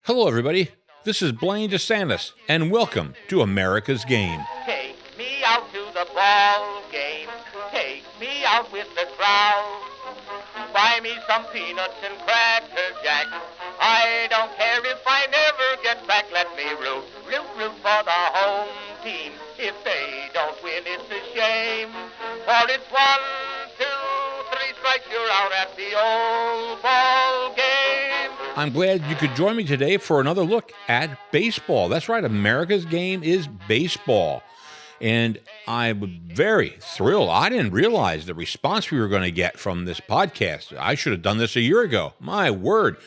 Hello, everybody. This is Blaine DeSantis, and welcome to America's Game. Take me out to the ball game. Take me out with the crowd. Buy me some peanuts and cracker jack. I don't care if I never get back. Let me root for the home team. If they don't win, it's a shame. For it's 1, 2, 3 strikes, you're out at the old ball game. I'm glad you could join me today for another look at baseball. That's right, America's Game is baseball. And I'm very thrilled. I didn't realize the response we were going to get from this podcast. I should have done this a year ago. My word.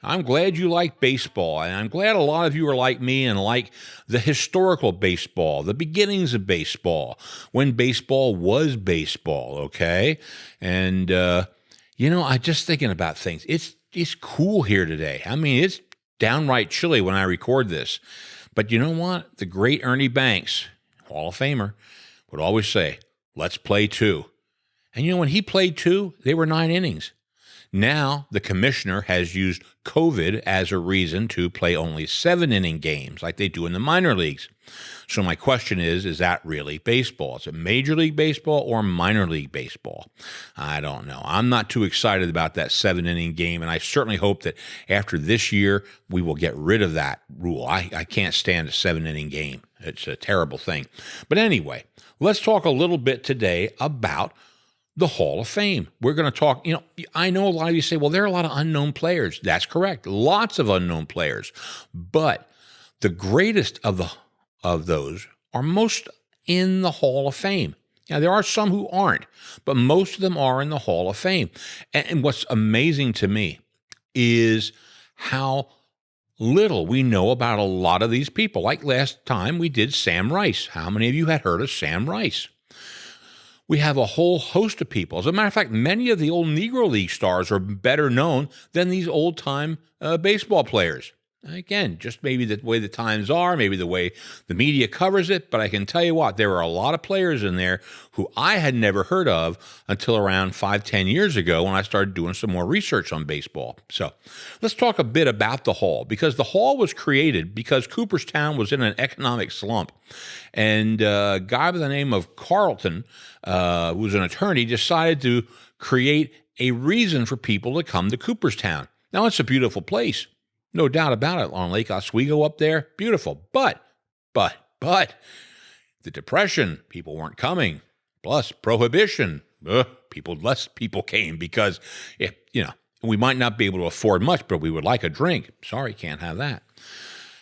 I'm glad you like baseball, and I'm glad a lot of you are like me and like the historical baseball, the beginnings of baseball, when baseball was baseball, okay? And, I'm just thinking about things. It's cool here today. I mean, it's downright chilly when I record this. But you know what? The great Ernie Banks, Hall of Famer, would always say, let's play 2. And when he played 2, they were 9 innings. Now, the commissioner has used COVID as a reason to play only 7-inning games like they do in the minor leagues. So my question is that really baseball? Is it Major League Baseball or minor league baseball? I don't know. I'm not too excited about that 7-inning game, and I certainly hope that after this year, we will get rid of that rule. I can't stand a 7-inning game. It's a terrible thing. But anyway, let's talk a little bit today about the Hall of Fame. We're going to talk, I know a lot of you say, well, there are a lot of unknown players. That's correct. Lots of unknown players. But the greatest of those are most in the Hall of Fame. Now, there are some who aren't, but most of them are in the Hall of Fame. And what's amazing to me is how little we know about a lot of these people. Like last time we did Sam Rice. How many of you had heard of Sam Rice? We have a whole host of people. As a matter of fact, many of the old Negro League stars are better known than these old-time baseball players. Again, just maybe the way the times are, maybe the way the media covers it, but I can tell you what, there are a lot of players in there who I had never heard of until around 5-10 years ago when I started doing some more research on baseball. So let's talk a bit about the Hall, because the Hall was created because Cooperstown was in an economic slump. And a guy by the name of Carlton, who was an attorney, decided to create a reason for people to come to Cooperstown. Now, it's a beautiful place. No doubt about it, on Lake Oswego up there, beautiful. But, the Depression, people weren't coming. Plus, Prohibition, less people came because, we might not be able to afford much, but we would like a drink. Sorry, can't have that.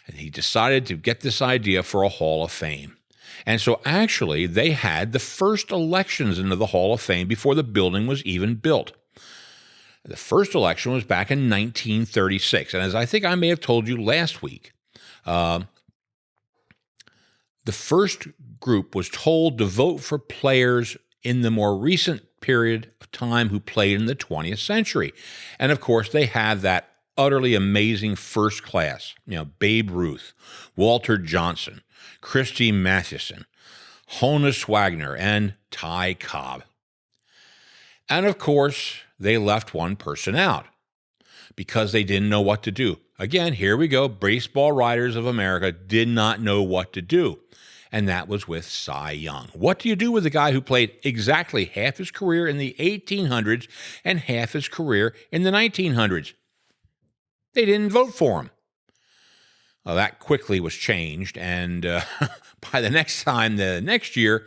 And he decided to get this idea for a Hall of Fame. And so actually, they had the first elections into the Hall of Fame before the building was even built. The first election was back in 1936. And as I think I may have told you last week, the first group was told to vote for players in the more recent period of time who played in the 20th century. And of course, they had that utterly amazing first class, Babe Ruth, Walter Johnson, Christy Mathewson, Honus Wagner, and Ty Cobb. And of course, they left one person out because they didn't know what to do. Again, here we go. Baseball writers of America did not know what to do. And that was with Cy Young. What do you do with a guy who played exactly half his career in the 1800s and half his career in the 1900s? They didn't vote for him. Well, that quickly was changed. And by the next year,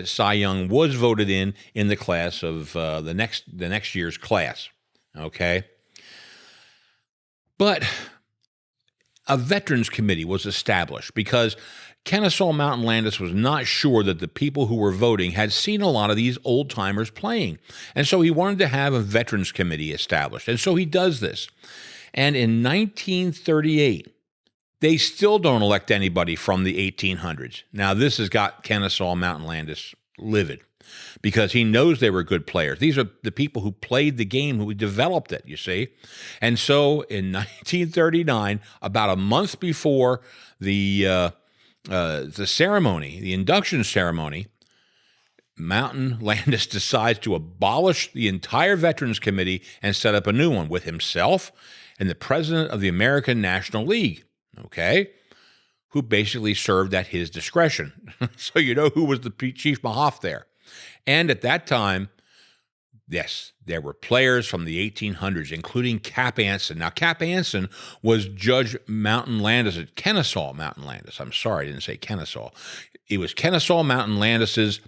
Cy Young was voted in the class of the next year's class, okay? But a veterans committee was established because Kennesaw Mountain Landis was not sure that the people who were voting had seen a lot of these old-timers playing. And so he wanted to have a veterans committee established. And so he does this. And in 1938, they still don't elect anybody from the 1800s. Now, this has got Kennesaw Mountain Landis livid because he knows they were good players. These are the people who played the game, who developed it, you see. And so in 1939, about a month before the ceremony, the induction ceremony, Mountain Landis decides to abolish the entire Veterans Committee and set up a new one with himself and the president of the American National League, okay, who basically served at his discretion. So you know who was the chief mahoff there. And at that time, yes, there were players from the 1800s, including Cap Anson. Now, Cap Anson was Judge Mountain Landis at Kennesaw Mountain Landis. I'm sorry, I didn't say Kennesaw. It was Kennesaw Mountain Landis's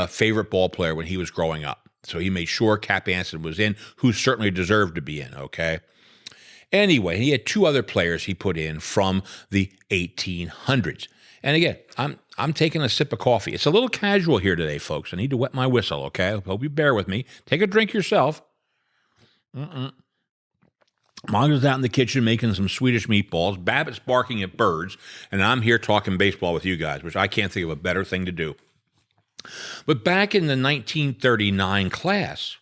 favorite ball player when he was growing up. So he made sure Cap Anson was in, who certainly deserved to be in, okay? Anyway, he had two other players he put in from the 1800s. And again, I'm taking a sip of coffee. It's a little casual here today, folks. I need to wet my whistle, okay? Hope you bear with me. Take a drink yourself. Mongo's out in the kitchen making some Swedish meatballs. Babbitt's barking at birds. And I'm here talking baseball with you guys, which I can't think of a better thing to do. But back in the 1939 class,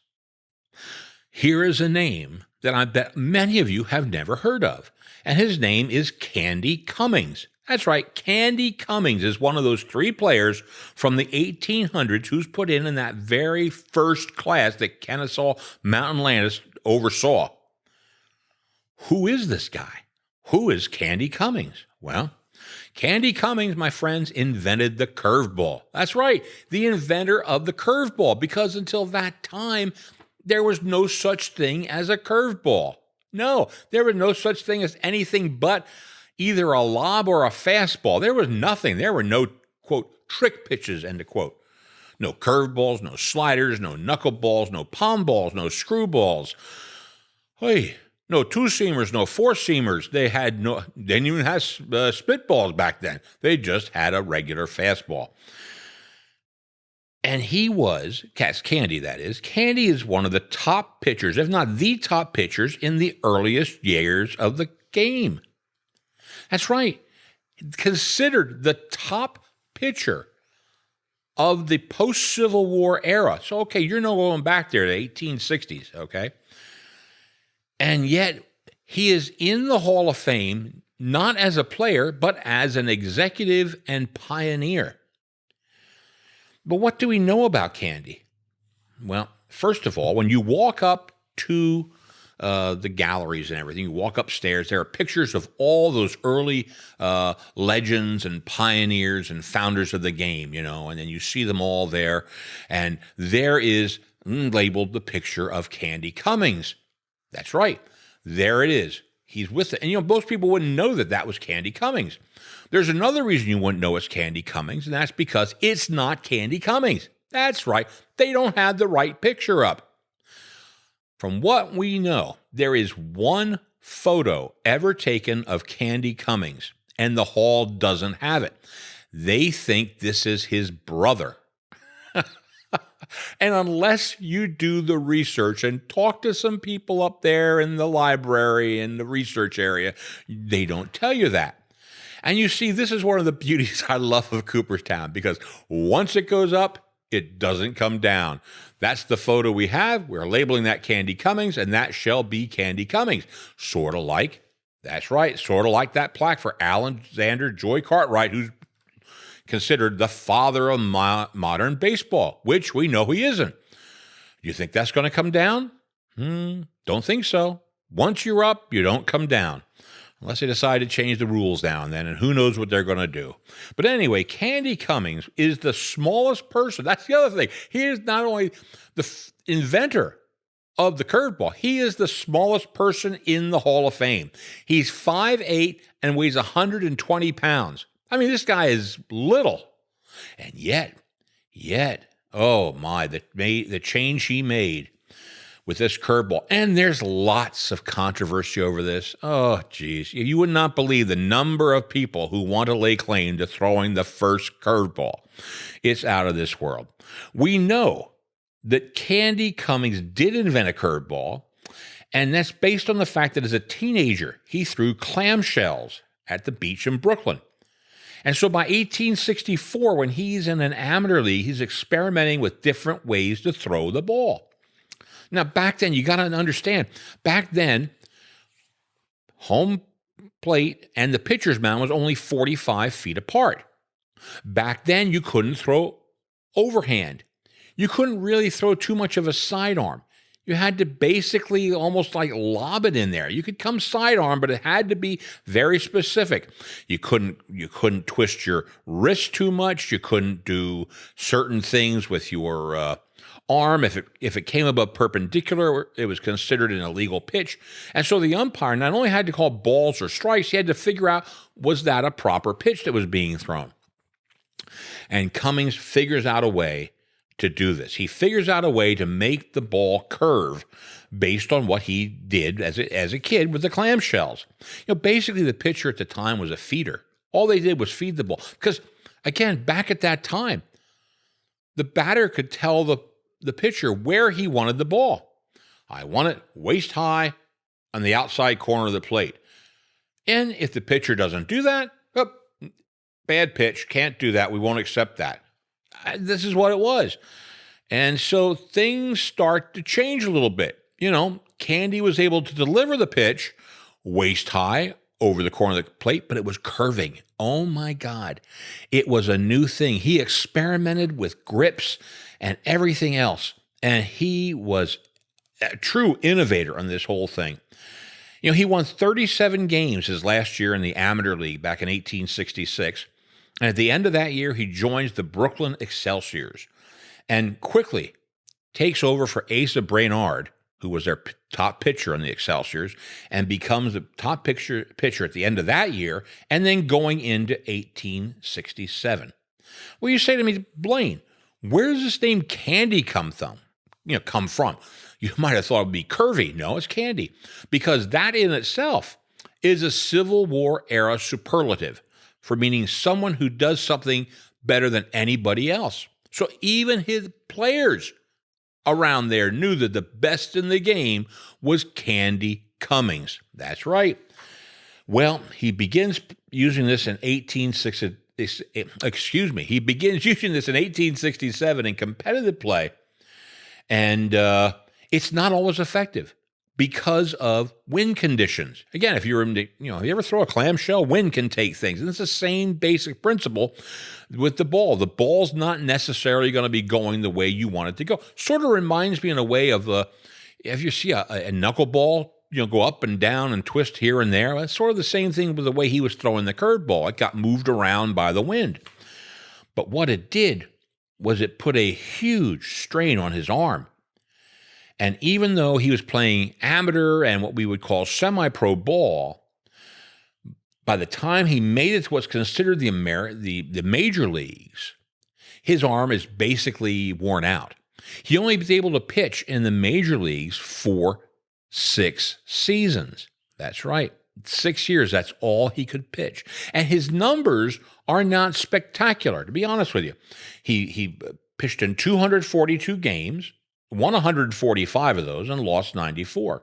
here is a name that I bet many of you have never heard of. And his name is Candy Cummings. That's right, Candy Cummings is one of those three players from the 1800s who's put in that very first class that Kennesaw Mountain Landis oversaw. Who is this guy? Who is Candy Cummings? Well, Candy Cummings, my friends, invented the curveball. That's right, the inventor of the curveball, because until that time, there was no such thing as a curveball. No, there was no such thing as anything but either a lob or a fastball. There was nothing. There were no, quote, trick pitches, end of quote. No curveballs, no sliders, no knuckleballs, no palm balls, no screwballs. Hey, no two-seamers, no four-seamers. They didn't even have spitballs back then. They just had a regular fastball. And he was, Candy that is, Candy is one of the top pitchers, if not the top pitchers, in the earliest years of the game. That's right. Considered the top pitcher of the post-Civil War era. So, okay, you're not going back there to the 1860s, okay? And yet, he is in the Hall of Fame, not as a player, but as an executive and pioneer. But what do we know about Candy? Well, first of all, when you walk up to the galleries and everything, you walk upstairs, there are pictures of all those early legends and pioneers and founders of the game, you know, and then you see them all there. And there is labeled the picture of Candy Cummings. That's right. There it is. He's with it. And, you know, most people wouldn't know that that was Candy Cummings. There's another reason you wouldn't know it's Candy Cummings, and that's because it's not Candy Cummings. That's right. They don't have the right picture up. From what we know, there is one photo ever taken of Candy Cummings, and the Hall doesn't have it. They think this is his brother. And unless you do the research and talk to some people up there in the library and the research area, they don't tell you that. And you see, this is one of the beauties I love of Cooperstown, because once it goes up, it doesn't come down. That's the photo we have. We're labeling that Candy Cummings, and that shall be Candy Cummings. Sort of like, that's right, sort of like that plaque for Alexander Joy Cartwright, who's considered the father of modern baseball, which we know he isn't. You think that's going to come down? Don't think so. Once you're up, you don't come down. Unless they decide to change the rules now and then, and who knows what they're going to do. But anyway, Candy Cummings is the smallest person. That's the other thing. He is not only the inventor of the curveball, he is the smallest person in the Hall of Fame. He's 5'8" and weighs 120 pounds. I mean, this guy is little. And yet, oh my, the change he made with this curveball. And there's lots of controversy over this. Oh, geez. You would not believe the number of people who want to lay claim to throwing the first curveball. It's out of this world. We know that Candy Cummings did invent a curveball, and that's based on the fact that as a teenager, he threw clamshells at the beach in Brooklyn. And so by 1864, when he's in an amateur league, he's experimenting with different ways to throw the ball. Now, back then, you got to understand, back then, home plate and the pitcher's mound was only 45 feet apart. Back then, you couldn't throw overhand. You couldn't really throw too much of a sidearm. You had to basically almost like lob it in there. You could come sidearm, but it had to be very specific. You couldn't twist your wrist too much. You couldn't do certain things with your arm. If it came above perpendicular, it was considered an illegal pitch. And so the umpire not only had to call balls or strikes, he had to figure out, was that a proper pitch that was being thrown? And Cummings figures out a way to do this. He figures out a way to make the ball curve based on what he did as a kid with the clamshells. Basically the pitcher at the time was a feeder. All they did was feed the ball. Because, again, back at that time, the batter could tell the pitcher where he wanted the ball. I want it waist high on the outside corner of the plate. And if the pitcher doesn't do that, bad pitch, can't do that, we won't accept that. This is what it was. And so things start to change a little bit. Candy was able to deliver the pitch waist high over the corner of the plate, but it was curving. Oh my God. It was a new thing. He experimented with grips and everything else. And he was a true innovator on this whole thing. He won 37 games his last year in the Amateur League back in 1866. And at the end of that year, he joins the Brooklyn Excelsiors and quickly takes over for Asa Brainard, who was their top pitcher on the Excelsiors, and becomes the top pitcher at the end of that year, and then going into 1867. Well, you say to me, Blaine, where does this name Candy come from? You might have thought it would be curvy. No, it's Candy, because that in itself is a Civil War era superlative for meaning someone who does something better than anybody else. So even his players around there knew that the best in the game was Candy Cummings. That's right. Well, he begins using this in 1867 in competitive play, and it's not always effective because of wind conditions. Again, if you're if you ever throw a clamshell, wind can take things. And it's the same basic principle with the ball. The ball's not necessarily going to be going the way you want it to go. Sort of reminds me in a way of if you see a knuckleball, go up and down and twist here and there. That's sort of the same thing with the way he was throwing the curveball. It got moved around by the wind. But what it did was it put a huge strain on his arm. And even though he was playing amateur and what we would call semi-pro ball, by the time he made it to what's considered the major leagues, his arm is basically worn out. He only was able to pitch in the major leagues for 6 seasons. That's right. 6 years, that's all he could pitch. And his numbers are not spectacular, to be honest with you. He pitched in 242 games, won 145 of those, and lost 94.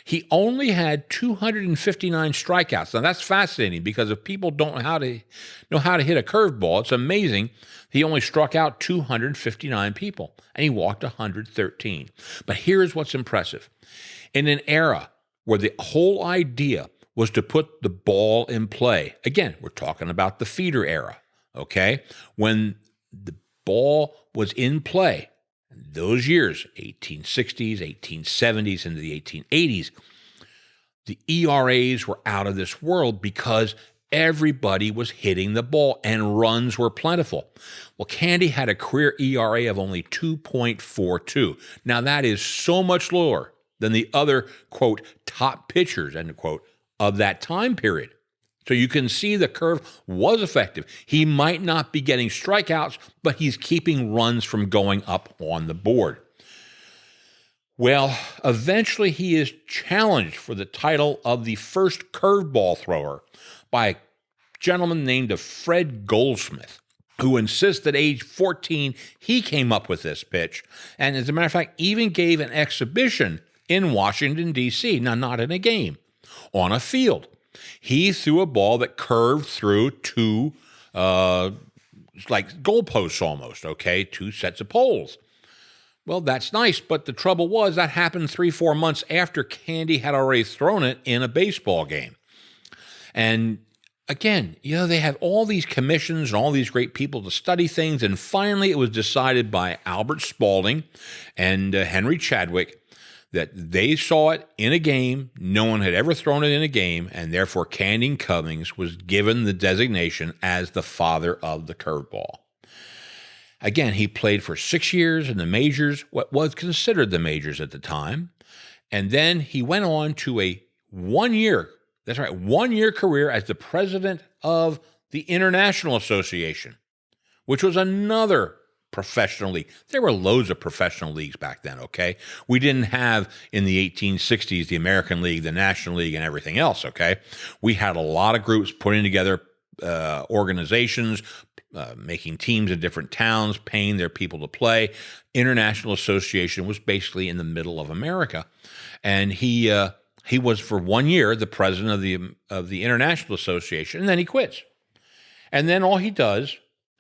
He only had 259 strikeouts. Now, that's fascinating because if people don't know how to hit a curveball, it's amazing. He only struck out 259 people, and he walked 113. But here's what's impressive. In an era where the whole idea was to put the ball in play, again, we're talking about the feeder era, okay? When the ball was in play, those years, 1860s, 1870s, into the 1880s, the ERAs were out of this world because everybody was hitting the ball and runs were plentiful. Well, Candy had a career ERA of only 2.42. Now, that is so much lower than the other, quote, top pitchers, end quote, of that time period. So you can see the curve was effective. He might not be getting strikeouts, but he's keeping runs from going up on the board. Well, eventually he is challenged for the title of the first curveball thrower by a gentleman named Fred Goldsmith, who insists at age 14 he came up with this pitch, and as a matter of fact, even gave an exhibition in Washington, D.C., now not in a game, on a field. He threw a ball that curved through two, like goalposts almost, okay, 2 sets of poles. Well, that's nice, but the trouble was that happened 3-4 months after Candy had already thrown it in a baseball game. And again, they have all these commissions and all these great people to study things, and finally it was decided by Albert Spalding and Henry Chadwick that they saw it in a game. No one had ever thrown it in a game, and therefore Candy Cummings was given the designation as the father of the curveball. Again, he played for 6 years in the majors, what was considered the majors at the time, and then he went on to a 1-year career as the president of the International Association, which was another professional league. There were loads of professional leagues back then, okay? We didn't have, in the 1860s, the American League, the National League, and everything else, okay? We had a lot of groups putting together organizations, making teams in different towns, paying their people to play. International Association was basically in the middle of America. And he was for 1 year the president of the International Association, and then he quits. And then all he does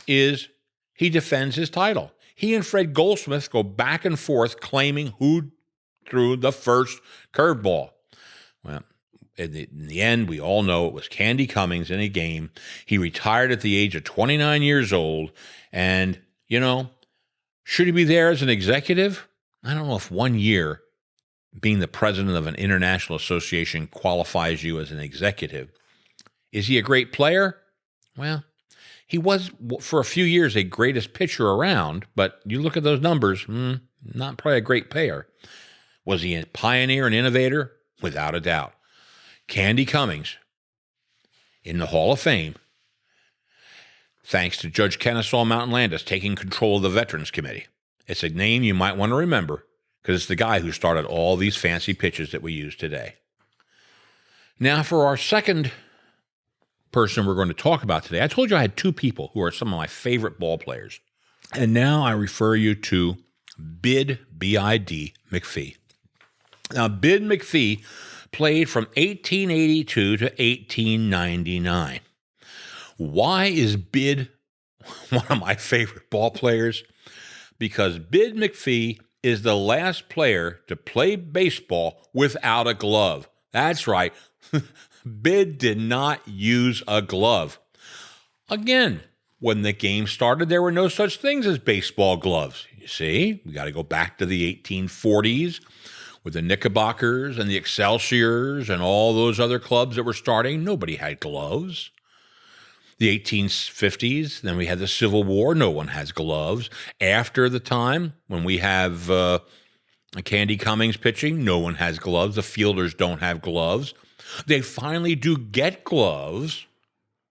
is he defends his title. He and Fred Goldsmith go back and forth claiming who threw the first curveball. Well, in the end, we all know it was Candy Cummings in a game. He retired at the age of 29 years old. And, should he be there as an executive? I don't know if 1 year being the president of an international association qualifies you as an executive. Is he a great player? Well, he was, for a few years, a greatest pitcher around, but you look at those numbers, not probably a great player. Was he a pioneer and innovator? Without a doubt. Candy Cummings in the Hall of Fame, thanks to Judge Kennesaw Mountain Landis taking control of the Veterans Committee. It's a name you might want to remember because it's the guy who started all these fancy pitches that we use today. Now, for our second person we're going to talk about today, I told you I had two people who are some of my favorite ball players. And now I refer you to Bid, B-I-D, McPhee. Now, Bid McPhee played from 1882 to 1899. Why is Bid one of my favorite ball players? Because Bid McPhee is the last player to play baseball without a glove. That's right. Bid did not use a glove. Again, when the game started, there were no such things as baseball gloves. You see, we got to go back to the 1840s with the Knickerbockers and the Excelsiors and all those other clubs that were starting. Nobody had gloves. The 1850s, then we had the Civil War. No one has gloves. After the time when we have Candy Cummings pitching, no one has gloves. The fielders don't have gloves. They finally do get gloves,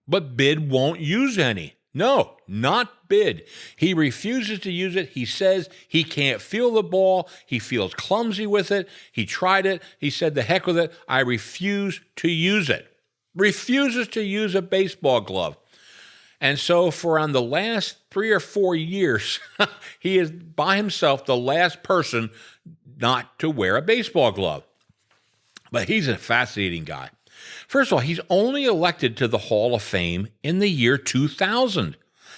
but Bid won't use any. No, not Bid. He refuses to use it. He says he can't feel the ball. He feels clumsy with it. He tried it. He said, the heck with it. I refuse to use it. Refuses to use a baseball glove. And so for around the last 3 or 4 years, he is by himself the last person not to wear a baseball glove. But he's a fascinating guy. First of all, he's only elected to the Hall of Fame in the year 2000.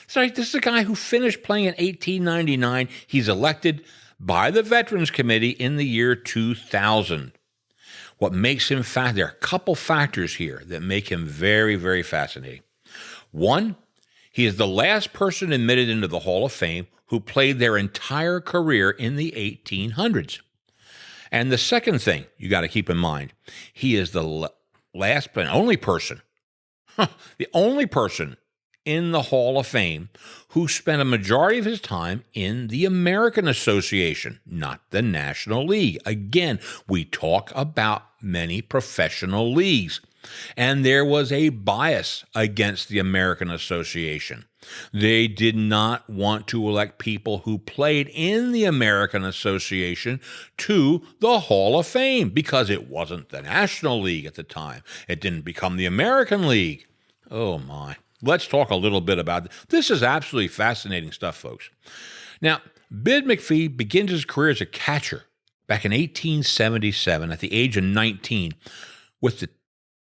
So this is a guy who finished playing in 1899. He's elected by the Veterans Committee in the year 2000. What makes him there are a couple factors here that make him very, very fascinating. One, he is the last person admitted into the Hall of Fame who played their entire career in the 1800s. And the second thing you got to keep in mind, he is the last but only person, the only person in the Hall of Fame who spent a majority of his time in the American Association, not the National League. Again, we talk about many professional leagues, and there was a bias against the American Association. They did not want to elect people who played in the American Association to the Hall of Fame because it wasn't the National League at the time. It didn't become the American League. Oh, my. Let's talk a little bit about this. This is absolutely fascinating stuff, folks. Now, Bid McPhee begins his career as a catcher back in 1877 at the age of 19 with the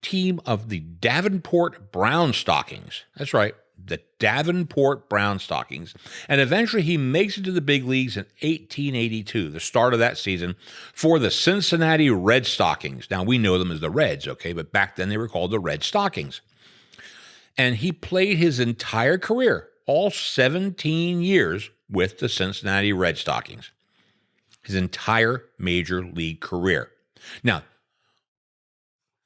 team of the Davenport Brown Stockings. That's right, the Davenport Brown Stockings. And eventually he makes it to the big leagues in 1882, the start of that season, for the Cincinnati Red Stockings. Now, we know them as the Reds, okay, but back then they were called the Red Stockings. And he played his entire career, all 17 years, with the Cincinnati Red Stockings. His entire major league career. Now,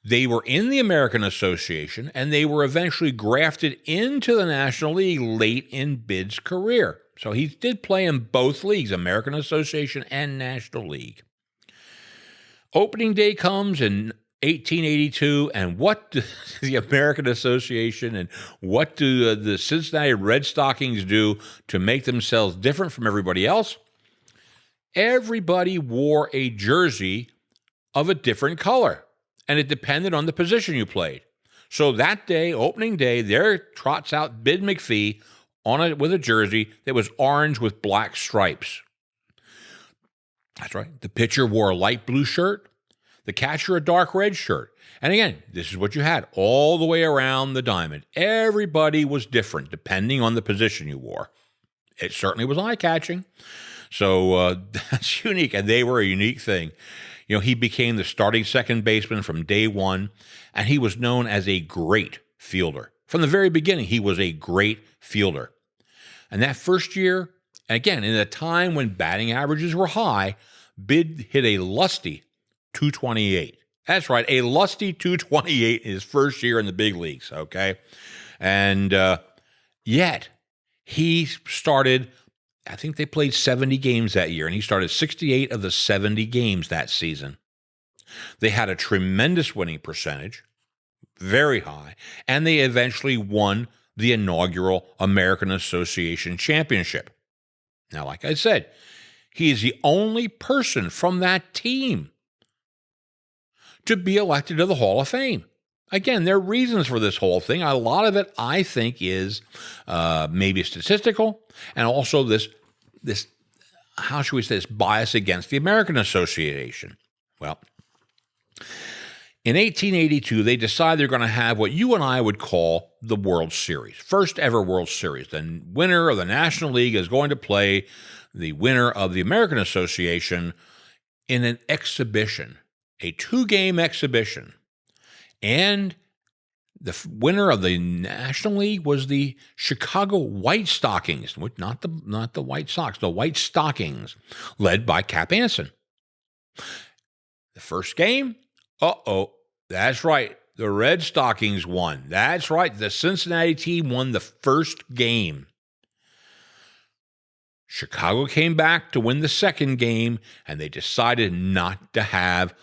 they were in the American Association, and they were eventually grafted into the National League late in Bid's career. So he did play in both leagues, American Association and National League. Opening day comes in 1882, and what does the American Association and what do the Cincinnati Red Stockings do to make themselves different from everybody else? Everybody wore a jersey of a different color, and it depended on the position you played. So that day, opening day, there trots out Bid McPhee with a jersey that was orange with black stripes. That's right. The pitcher wore a light blue shirt, the catcher a dark red shirt. And again, this is what you had all the way around the diamond. Everybody was different depending on the position you wore. It certainly was eye-catching. So that's unique, and they were a unique thing. You know, he became the starting second baseman from day one, and he was known as a great fielder. From the very beginning, he was a great fielder. And that first year, again, in a time when batting averages were high, Bid hit a lusty 228. That's right, a lusty 228 in his first year in the big leagues, okay? And yet, he started, I think they played 70 games that year, and he started 68 of the 70 games that season. They had a tremendous winning percentage, very high, and they eventually won the inaugural American Association Championship. Now, like I said, he is the only person from that team to be elected to the Hall of Fame. Again, there are reasons for this whole thing. A lot of it, I think, is maybe statistical, and also this, how should we say, this bias against the American Association. Well, in 1882, they decided they're going to have what you and I would call the World Series, first ever World Series. The winner of the National League is going to play the winner of the American Association in an exhibition, a 2-game exhibition. And the winner of the National League was the Chicago White Stockings, not the White Sox, the White Stockings, led by Cap Anson. The first game, that's right, the Red Stockings won. That's right, the Cincinnati team won the first game. Chicago came back to win the second game, and they decided not to have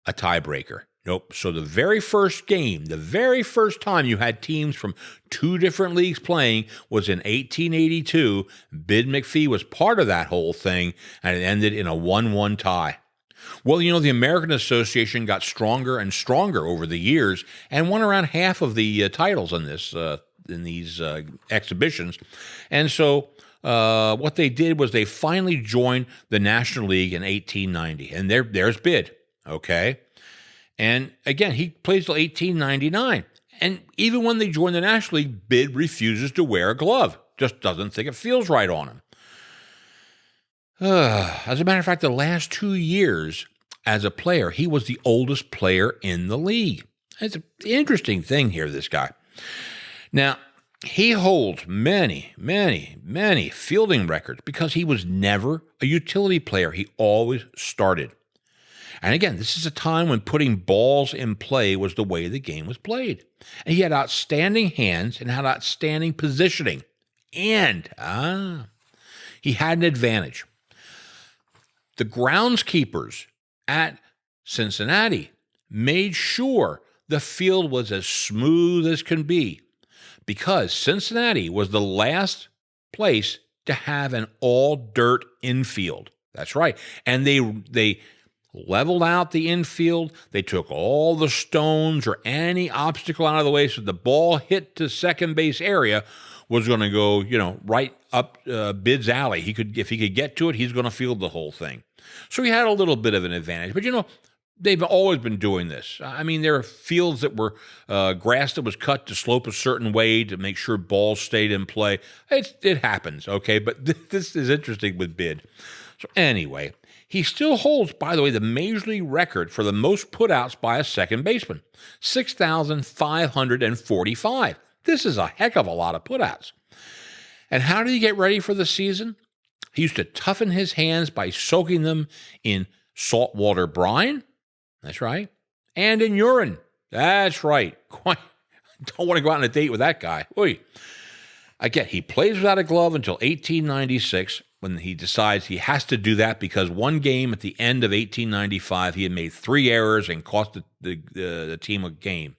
a tiebreaker. Nope. So the very first game, the very first time you had teams from two different leagues playing was in 1882. Bid McPhee was part of that whole thing, and it ended in a 1-1 tie. Well, you know, the American Association got stronger and stronger over the years and won around half of the titles in these exhibitions. And so what they did was they finally joined the National League in 1890. And there's Bid, okay? And again, he plays till 1899. And even when they join the National League, Bid refuses to wear a glove. Just doesn't think it feels right on him. As a matter of fact, the last 2 years as a player, he was the oldest player in the league. It's an interesting thing here, this guy. Now, he holds many, many, many fielding records because he was never a utility player. He always started. And again, this is a time when putting balls in play was the way the game was played. And he had outstanding hands and had outstanding positioning. And he had an advantage. The groundskeepers at Cincinnati made sure the field was as smooth as can be because Cincinnati was the last place to have an all-dirt infield. That's right. And they leveled out the infield. They took all the stones or any obstacle out of the way so the ball hit to second base area was going to go, right up Bid's alley. If he could get to it, he's going to field the whole thing. So he had a little bit of an advantage. But, they've always been doing this. I mean, there are fields that were grass that was cut to slope a certain way to make sure balls stayed in play. It happens, okay? But this is interesting with Bid. So anyway, He still holds, by the way, the Major League record for the most putouts by a second baseman, 6,545. This is a heck of a lot of putouts. And how did he get ready for the season? He used to toughen his hands by soaking them in saltwater brine. That's right. And in urine. That's right. Don't want to go out on a date with that guy. Oy. Again, he plays without a glove until 1896, when he decides he has to do that because one game at the end of 1895, he had made 3 errors and cost the team a game.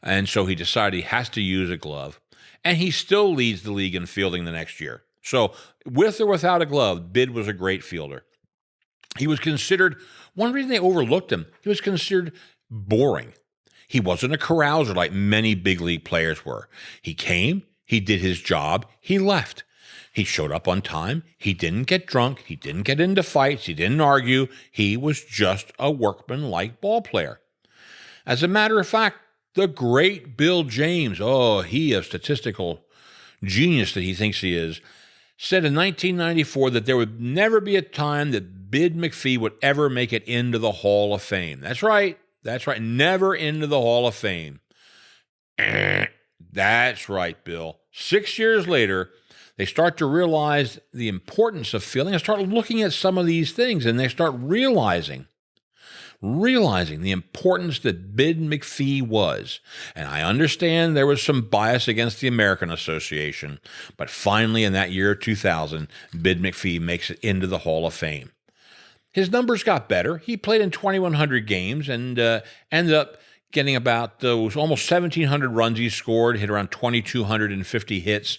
And so he decided he has to use a glove. And he still leads the league in fielding the next year. So with or without a glove, Bid was a great fielder. He was considered, one reason they overlooked him, he was considered boring. He wasn't a carouser like many big league players were. He came, he did his job, he left. He showed up on time, he didn't get drunk, he didn't get into fights, he didn't argue. He was just a workman-like ball player. As a matter of fact, the great Bill James, he a statistical genius that he thinks he is, said in 1994 that there would never be a time that Bid McPhee would ever make it into the Hall of Fame. That's right, never into the Hall of Fame. That's right, Bill. 6 years later, they start to realize the importance of fielding. They start looking at some of these things, and they start realizing the importance that Bid McPhee was. And I understand there was some bias against the American Association, but finally in that year 2000, Bid McPhee makes it into the Hall of Fame. His numbers got better. He played in 2,100 games and ended up getting about almost 1,700 runs he scored, hit around 2,250 hits,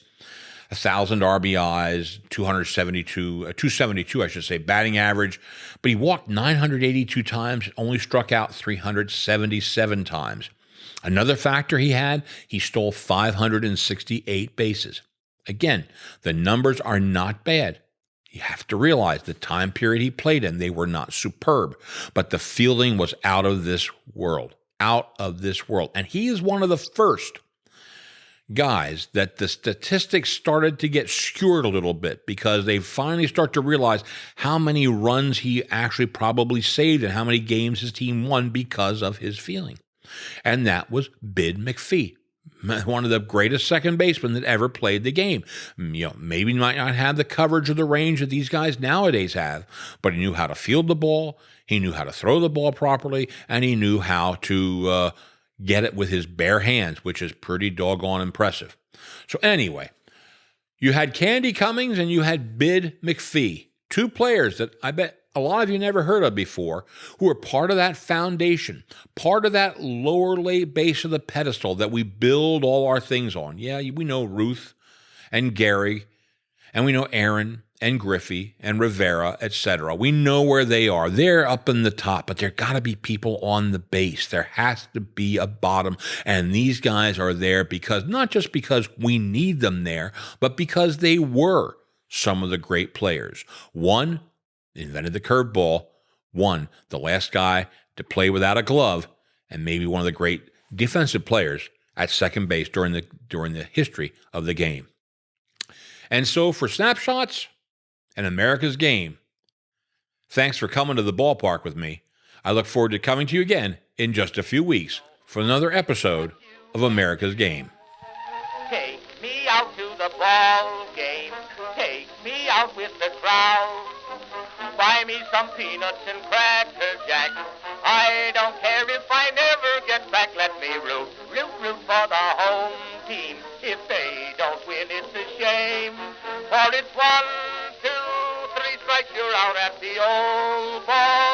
1,000 RBIs, 272, I should say, batting average. But he walked 982 times, only struck out 377 times. Another factor he had, he stole 568 bases. Again, the numbers are not bad. You have to realize the time period he played in, they were not superb. But the fielding was out of this world. And he is one of the first guys that the statistics started to get skewered a little bit because they finally start to realize how many runs he actually probably saved and how many games his team won because of his fielding. And that was Bid McPhee, one of the greatest second basemen that ever played the game. Maybe might not have the coverage or the range that these guys nowadays have, but he knew how to field the ball, he knew how to throw the ball properly, and he knew how to get it with his bare hands, which is pretty doggone impressive. So anyway, you had Candy Cummings and you had Bid McPhee, 2 players that I bet a lot of you never heard of before, who were part of that foundation, part of that lower base of the pedestal that we build all our things on. Yeah, we know Ruth and Gary, and we know Aaron and Griffey and Rivera, etc. We know where they are. They're up in the top, but there got to be people on the base. There has to be a bottom, and these guys are there because, not just because we need them there, but because they were some of the great players. One invented the curveball, one, the last guy to play without a glove, and maybe one of the great defensive players at second base during the history of the game. And so for Snapshots and America's Game, thanks for coming to the ballpark with me. I look forward to coming to you again in just a few weeks for another episode of America's Game. Take me out to the ball game. Take me out with the crowd. Buy me some peanuts and cracker jack. I don't care if I never get back. Let me root for the home team. If they don't win, it's a shame. For it's 1, 2, 3 strikes, you're out at the old ball.